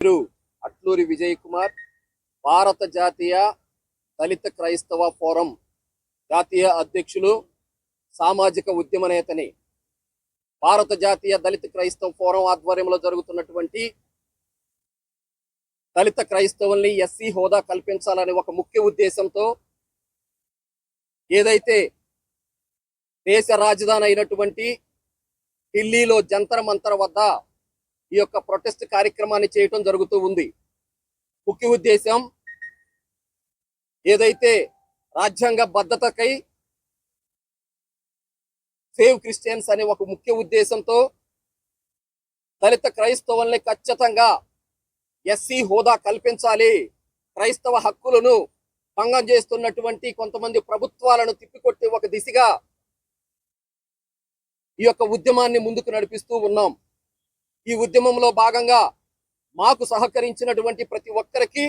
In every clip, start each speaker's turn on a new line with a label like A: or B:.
A: అట్లూరి విజయ్ కుమార్, భారత జాతీయ దళిత క్రైస్తవ ఫోరం జాతీయ అధ్యక్షులు, సామాజిక ఉద్యమ నేతని. భారత జాతీయ దళిత క్రైస్తవ ఫోరం ఆధ్వర్యంలో జరుగుతున్నటువంటి దళిత క్రైస్తవుల్ని ఎస్సీ హోదా కల్పించాలనే ఒక ముఖ్య ఉద్దేశంతో ఏదైతే దేశ రాజధాని అయినటువంటి ఢిల్లీలో జంతర్ మంతర్ వద్ద ఈ యొక్క ప్రొటెస్ట్ కార్యక్రమాన్ని చేయటం జరుగుతూ ఉంది. ముఖ్య ఉద్దేశం ఏదైతే రాజ్యాంగ బద్ధతకై సేవ్ క్రిస్టియన్స్ అనే ఒక ముఖ్య ఉద్దేశంతో దళిత క్రైస్తవుల్ని ఖచ్చితంగా ఎస్సీ హోదా కల్పించాలి, క్రైస్తవ హక్కులను భంగం చేస్తున్నటువంటి కొంతమంది ప్రభుత్వాలను తిప్పికొట్టే ఒక దిశగా ఈ యొక్క ఉద్యమాన్ని ముందుకు నడిపిస్తూ ఉన్నాం. ఈ ఉద్యమంలో భాగంగా మాకు సహకరించినటువంటి ప్రతి ఒక్కరికి,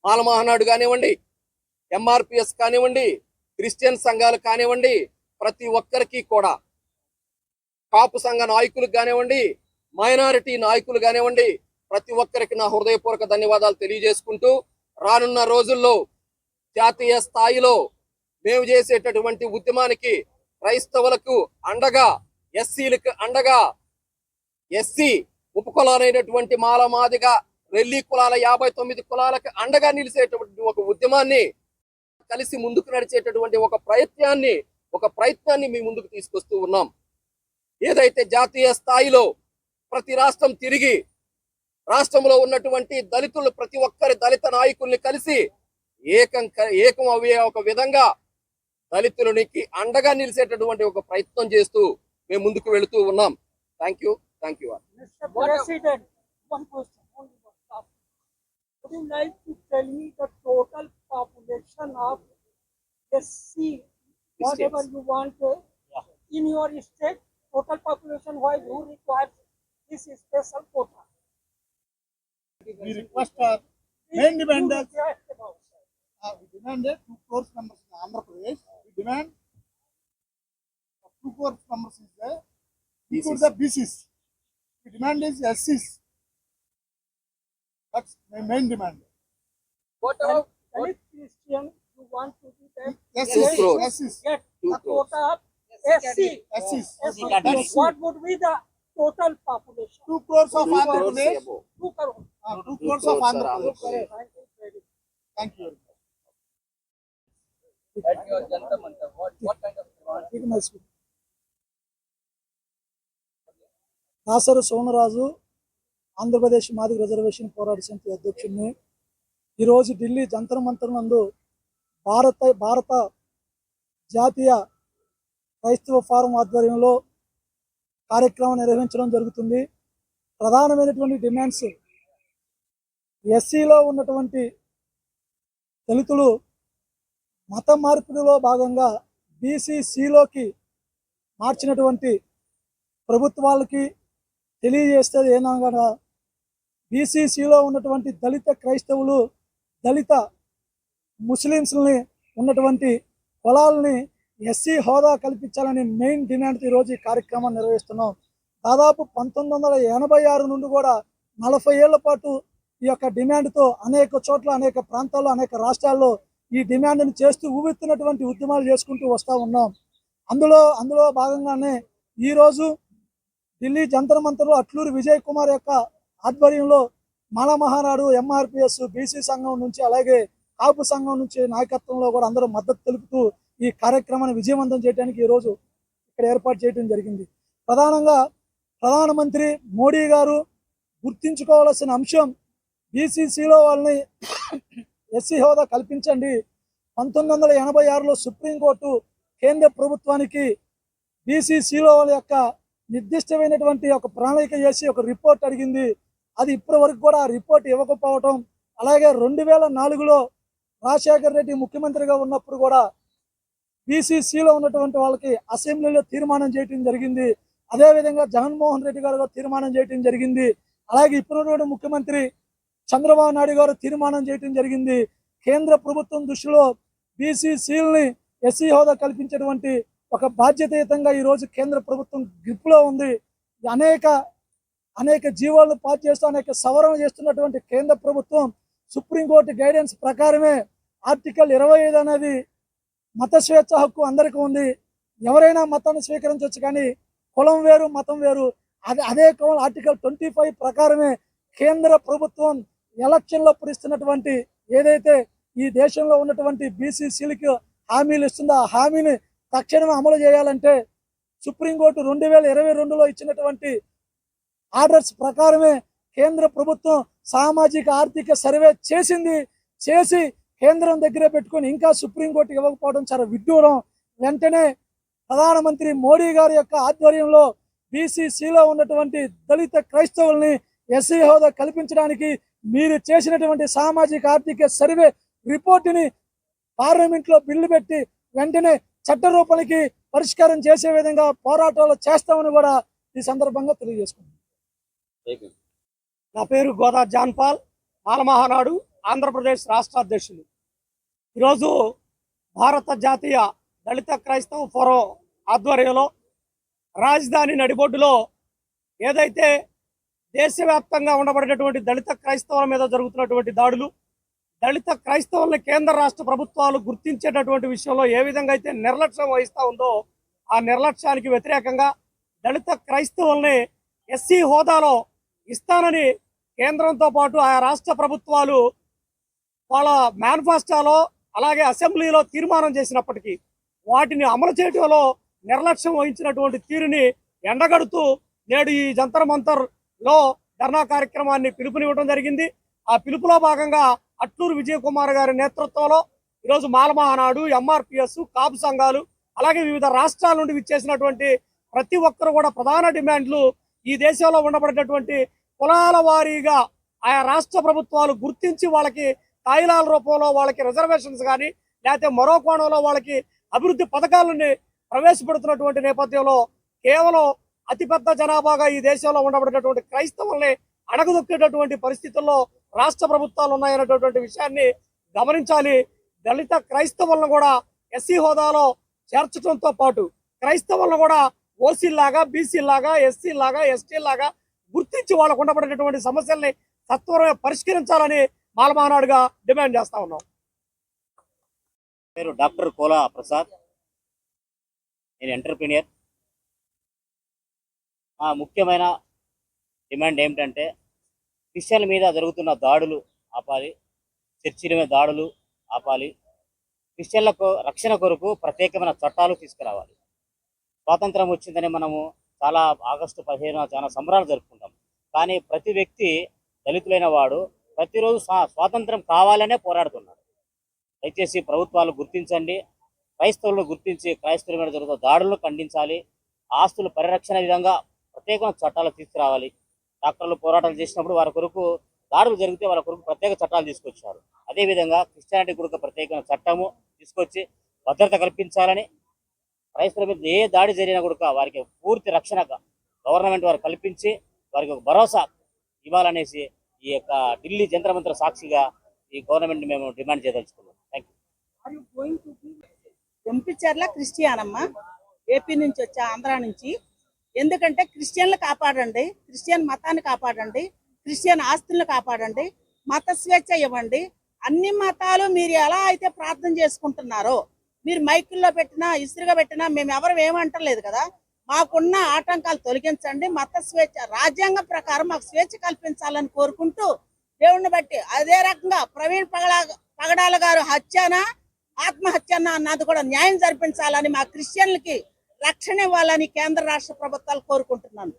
A: మాల మహానాడు కానివ్వండి, ఎంఆర్పిఎస్ కానివ్వండి, క్రిస్టియన్ సంఘాలు కానివ్వండి, ప్రతి ఒక్కరికి కూడా, కాపు సంఘ నాయకులకు కానివ్వండి, మైనారిటీ నాయకులు కానివ్వండి, ప్రతి ఒక్కరికి నా హృదయపూర్వక ధన్యవాదాలు తెలియజేసుకుంటూ, రానున్న రోజుల్లో జాతీయ స్థాయిలో మేము చేసేటటువంటి ఉద్యమానికి క్రైస్తవులకు అండగా, ఎస్సీలకు అండగా, ఎస్సీ ఉపకులాలైనటువంటి మాల, మాదిగ, రెల్లి కులాల 59 కులాలకు అండగా నిలిచేటువంటి ఒక ఉద్యమాన్ని కలిసి ముందుకు నడిచేటటువంటి ఒక ప్రయత్నాన్ని మీ ముందుకు తీసుకొస్తూ ఉన్నాం. ఏదైతే జాతీయ స్థాయిలో ప్రతి రాష్ట్రం తిరిగి రాష్ట్రంలో ఉన్నటువంటి దళితులు ప్రతి ఒక్కరి దళిత నాయకుల్ని కలిసి ఏకం అయ్యే ఒక విధంగా దళితులకి అండగా నిలిచేటటువంటి ఒక ప్రయత్నం చేస్తూ మేము ముందుకు వెళుతూ ఉన్నాం. Thank you.
B: Mr. President, one question, only one topic. Would you like to tell me the total population of SC, whatever you want in your state, total population wise, who requires this special quota?
C: We request our main demanders. We demanded 2 crore members in Andhra Pradesh. We demand 2 crore members in there. Include the BCs. The demand is SCs. That's my main demand.
B: What about Christian? You want to be that?
C: SCs.
B: Get the quota of SC.
C: SCs.
B: What would be the total population?
C: 2 crores of Andhra Pradesh.
B: 2 crore.
C: 2 crores of Andhra Pradesh. Thank you.
A: At your Jantar Mantar, what kind of demand?
D: Dasaru Somaraju, Andhra Pradesh Madiga reservation పోరాట సమితి అధ్యక్షుడిని. ఈరోజు ఢిల్లీ జంతర్ మంతర్ నందు భారత జాతీయ క్రైస్తవ forum ఆధ్వర్యంలో కార్యక్రమం నిర్వహించడం జరుగుతుంది. ప్రధానమైనటువంటి డిమాండ్స్, ఎస్సీలో ఉన్నటువంటి దళితులు మత మార్పిడిలో భాగంగా బీసీసీలోకి మార్చినటువంటి ప్రభుత్వాలకి తెలియజేస్తుంది ఏమనగా, బీసీసీలో ఉన్నటువంటి దళిత క్రైస్తవులు, దళిత ముస్లిమ్స్ని ఉన్నటువంటి కులాలని ఎస్సీ హోదా కల్పించాలని మెయిన్ డిమాండ్ ఈరోజు ఈ కార్యక్రమం నిర్వహిస్తున్నాం. దాదాపు 1986 నుండి కూడా 40 ఏళ్ల పాటు ఈ యొక్క డిమాండ్తో అనేక చోట్ల, అనేక ప్రాంతాల్లో, అనేక రాష్ట్రాల్లో ఈ డిమాండ్ని చేస్తూ ఊవెత్తినటువంటి ఉద్యమాలు చేసుకుంటూ వస్తూ ఉన్నాం. అందులో భాగంగానే ఈరోజు ఢిల్లీ జంతర్ మంతర్లో అట్లూరి విజయ్ కుమార్ యొక్క ఆధ్వర్యంలో మాల మహానాడు, ఎంఆర్పిఎస్, బీసీ సంఘం నుంచి, అలాగే కాపు సంఘం నుంచి నాయకత్వంలో కూడా అందరూ మద్దతు తెలుపుతూ ఈ కార్యక్రమాన్ని విజయవంతం చేయడానికి ఈరోజు ఇక్కడ ఏర్పాటు చేయడం జరిగింది. ప్రధానంగా ప్రధానమంత్రి మోడీ గారు గుర్తించుకోవాల్సిన అంశం, బీసీసీలో వాళ్ళని ఎస్సీ హోదా కల్పించండి. 1986లో సుప్రీంకోర్టు కేంద్ర ప్రభుత్వానికి బీసీసీలో వాళ్ళ యొక్క నిర్దిష్టమైనటువంటి ఒక ప్రణాళిక చేసి ఒక రిపోర్ట్ అడిగింది. అది ఇప్పటి వరకు కూడా ఆ రిపోర్ట్ ఇవ్వకపోవటం, అలాగే 2004లో రాజశేఖర రెడ్డి ముఖ్యమంత్రిగా ఉన్నప్పుడు కూడా బీసీసీలో ఉన్నటువంటి వాళ్ళకి అసెంబ్లీలో తీర్మానం చేయడం జరిగింది. అదేవిధంగా జగన్మోహన్ రెడ్డి గారు తీర్మానం చేయడం జరిగింది. అలాగే ఇప్పుడున్నటువంటి ముఖ్యమంత్రి చంద్రబాబు నాయుడు గారు తీర్మానం చేయడం జరిగింది. కేంద్ర ప్రభుత్వం దృష్టిలో బీసీసీలని ఎస్సీ హోదా కల్పించేటువంటి ఒక బాధ్యతాయుతంగా ఈరోజు కేంద్ర ప్రభుత్వం గ్రిప్లో ఉంది. అనేక అనేక జీవోలను పాస్ చేస్తూ అనేక సవరణలు చేస్తున్నటువంటి కేంద్ర ప్రభుత్వం సుప్రీంకోర్టు గైడెన్స్ ప్రకారమే ఆర్టికల్ 25 అనేది మత స్వేచ్ఛ హక్కు అందరికీ ఉంది. ఎవరైనా మతాన్ని స్వీకరించవచ్చు, కానీ కులం వేరు మతం వేరు. అదే ఆర్టికల్ 25 ప్రకారమే కేంద్ర ప్రభుత్వం ఎలక్షన్లో పురిస్తున్నటువంటి ఏదైతే ఈ దేశంలో ఉన్నటువంటి బీసీసీలకు హామీలు ఇస్తుందో ఆ హామీని తక్షణమే అమలు చేయాలంటే సుప్రీంకోర్టు 2022లో ఇచ్చినటువంటి ఆర్డర్స్ ప్రకారమే కేంద్ర ప్రభుత్వం సామాజిక ఆర్థిక సర్వే చేసి కేంద్రం దగ్గరే పెట్టుకొని ఇంకా సుప్రీంకోర్టు ఇవ్వకపోవడం చాలా విడ్డూరం. వెంటనే ప్రధానమంత్రి మోడీ గారి యొక్క ఆధ్వర్యంలో బీసీసీలో ఉన్నటువంటి దళిత క్రైస్తవుల్ని ఎస్సీ హోదా కల్పించడానికి మీరు చేసినటువంటి సామాజిక ఆర్థిక సర్వే రిపోర్టుని పార్లమెంట్లో బిల్లు పెట్టి వెంటనే చట్ట రూపానికి పరిష్కారం చేసే విధంగా పోరాటాలు చేస్తామని కూడా ఈ సందర్భంగా తెలియజేసుకుంటున్నాను.
B: నా పేరు గోదా జాన్పాల్, మాలమహానాడు ఆంధ్రప్రదేశ్ రాష్ట్ర అధ్యక్షులు. ఈరోజు భారత జాతీయ దళిత క్రైస్తవ ఫోరం ఆధ్వర్యంలో రాజధాని నడిబొడ్డులో ఏదైతే దేశవ్యాప్తంగా ఉండబడినటువంటి దళిత క్రైస్తవుల మీద జరుగుతున్నటువంటి దాడులు, దళిత క్రైస్తవుల్ని కేంద్ర రాష్ట్ర ప్రభుత్వాలు గుర్తించేటటువంటి విషయంలో ఏ విధంగా అయితే నిర్లక్ష్యం వహిస్తూ ఉందో ఆ నిర్లక్ష్యానికి వ్యతిరేకంగా దళిత క్రైస్తవుల్ని ఎస్సీ హోదాలో ఇస్తానని కేంద్రంతో పాటు ఆయా రాష్ట్ర ప్రభుత్వాలు వాళ్ళ మేనిఫెస్టోలో అలాగే అసెంబ్లీలో తీర్మానం చేసినప్పటికీ వాటిని అమలు చేయడంలో నిర్లక్ష్యం వహించినటువంటి తీరుని ఎండగడుతూ నేడు ఈ జంతర్ మంతర్ లో ధర్నా కార్యక్రమాన్ని పిలుపునివ్వడం జరిగింది. ఆ పిలుపులో భాగంగా అట్లూరు విజయ్ కుమార్ గారి నేతృత్వంలో ఈరోజు మాలమహానాడు, ఎంఆర్పిఎస్, కాపు సంఘాలు అలాగే వివిధ రాష్ట్రాల నుండి విచ్చేసినటువంటి ప్రతి ఒక్కరు కూడా ప్రధాన డిమాండ్లు ఈ దేశంలో ఉండబడేటటువంటి కులాల వారీగా ఆయా రాష్ట్ర ప్రభుత్వాలు గుర్తించి వాళ్ళకి తాయిలాల రూపంలో వాళ్ళకి రిజర్వేషన్స్ కానీ లేకపోతే మరో కోణంలో వాళ్ళకి అభివృద్ధి పథకాలని ప్రవేశపెడుతున్నటువంటి నేపథ్యంలో కేవలం అతిపెద్ద జనాభాగా ఈ దేశంలో ఉండబడేటటువంటి క్రైస్తవుల్ని అడగదొక్కేటటువంటి పరిస్థితుల్లో రాష్ట్ర ప్రభుత్వాలు ఉన్నాయనేటటువంటి విషయాన్ని గమనించాలి. దళిత క్రైస్తవులను కూడా ఎస్సీ హోదాలో చేర్చడంతో పాటు క్రైస్తవులను కూడా ఓసీలాగా, బీసీలాగా, ఎస్సీలాగా, ఎస్టీలాగా గుర్తించి వాళ్ళకు ఉండబడేటటువంటి సమస్యల్ని సత్వరమే పరిష్కరించాలని మాలమహానాడుగా డిమాండ్ చేస్తా ఉన్నాం.
E: పేరు డాక్టర్ కోలా ప్రసాద్, నేను ఎంటర్ప్రీనియర్. ముఖ్యమైన డిమాండ్ ఏమిటంటే క్రిస్టియన్ల మీద జరుగుతున్న దాడులు ఆపాలి, చర్చిల మీద దాడులు ఆపాలి, క్రిస్టియన్లకు రక్షణ కొరకు ప్రత్యేకమైన చట్టాలు తీసుకురావాలి. స్వాతంత్రం వచ్చిందని మనము చాలా ఆగస్టు 15 చాలా సంబరాలు జరుపుకుంటాం. కానీ ప్రతి వ్యక్తి దళితులైన వాడు ప్రతిరోజు స్వాతంత్రం కావాలనే పోరాడుతున్నాడు. దయచేసి ప్రభుత్వాలు గుర్తించండి, క్రైస్తవులను గుర్తించి క్రైస్తవుల మీద జరుగుతున్న దాడులను ఖండించాలి. ఆస్తుల పరిరక్షణ విధంగా ప్రత్యేకమైన చట్టాలు తీసుకురావాలి. డాక్టర్లు పోరాటాలు చేసినప్పుడు వారి కొరకు దాడులు జరిగితే వాళ్ళ కొరకు ప్రత్యేక చట్టాలు తీసుకొచ్చారు. అదేవిధంగా క్రిస్టియానిటీ కొరకు ప్రత్యేకమైన చట్టము తీసుకొచ్చి భద్రత కల్పించాలని, క్రైస్తవుల మీద ఏ దాడి జరిగినా కూడా వారికి పూర్తి రక్షణ గవర్నమెంట్ వారు కల్పించి వారికి ఒక భరోసా ఇవ్వాలనేసి ఈ యొక్క ఢిల్లీ జంతర్ మంతర్ సాక్షిగా ఈ గవర్నమెంట్ మేము డిమాండ్ చేయదలుచుకున్నాం. Thank you.
F: ఎంపిచర్ల క్రిస్టియన్ అమ్మ, ఏపీ నుంచి వచ్చా, ఆంధ్ర నుంచి. ఎందుకంటే క్రిస్టియన్లు కాపాడండి, క్రిస్టియన్ మతాన్ని కాపాడండి, క్రిస్టియన్ ఆస్తులను కాపాడండి, మత స్వేచ్ఛ ఇవ్వండి. అన్ని మతాలు మీరు ఎలా అయితే ప్రార్థన చేసుకుంటున్నారో, మీరు మైకుల్లో పెట్టినా ఇసురుగా పెట్టినా మేము ఎవరు ఏమంటలేదు కదా. మాకున్న ఆటంకాలు తొలగించండి, మత స్వేచ్ఛ రాజ్యాంగం ప్రకారం మాకు స్వేచ్ఛ కల్పించాలని కోరుకుంటూ దేవుణ్ణి బట్టి అదే రకంగా ప్రవీణ్ పగడాల గారు హత్యనా ఆత్మహత్యనా అన్నది కూడా న్యాయం జరిపించాలని, మా క్రిస్టియన్లకి రక్షణ ఇవ్వాలని కేంద్ర రాష్ట్ర ప్రభుత్వాలు కోరుకుంటున్నాను.